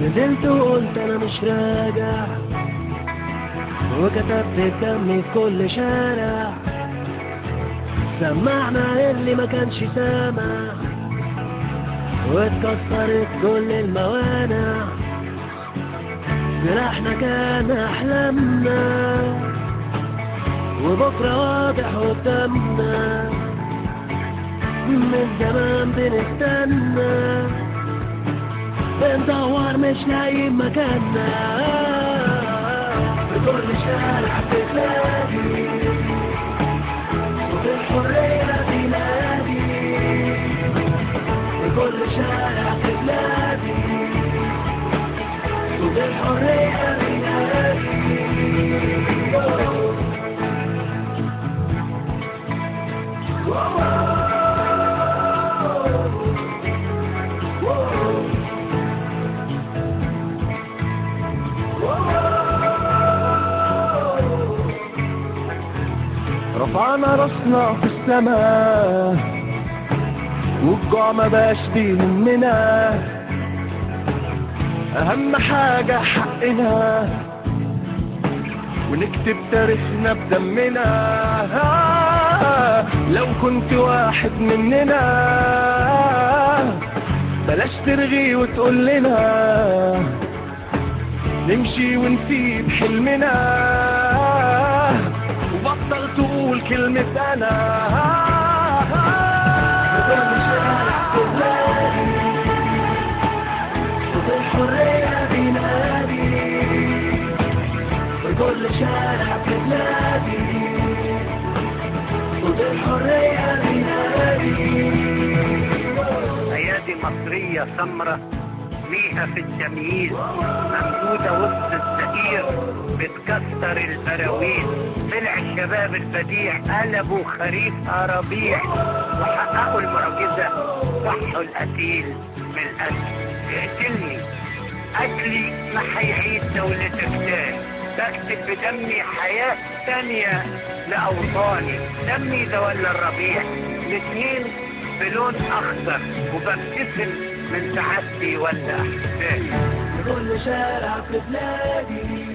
نزلت وقلت انا مش راجع، وكتبت دمي في كل شارع، سمعنا اللي ما كانش سامع، واتكسرت كل الموانع، سلاحنا كان احلامنا، وبكره واضح قدامنا، من زمان بنستنى، بندور مش لاقيين مكاننا، في كل شارع في بلادي صوت الحرية بينادي، في كل شارع في بلادي صوت الحرية بينادي. رفعنا راسنا في السماء، والجوع ما بقاش بيهمنا، اهم حاجة حقنا، ونكتب تاريخنا بدمنا، لو كنت واحد مننا بلاش ترغي وتقول لنا نمشي ونسيب حلمنا، وبطل تقول كلمة أنا. في كل شارع في بلادي صوت الحرية بينادي، في كل شارع في بلادي صوت الحرية بينادي. أيادي مصرية سمرة ميئة في التمييز، ممدودة وسط الزئير بتكسر البراويز، طلع الشباب البديع قلبوا خريفها ربيع، وحققوا المعجزة صحوا القتيل من القتل. اقتلني قتلي ما هيعيد دولتك تاني، بكتب بدمي حياة تانية لأوطاني، دمي ده ولا الربيع الاتنين بلون أخضر، وببتسم من سعادتي ولا احساسي. في كل شارع في بلادي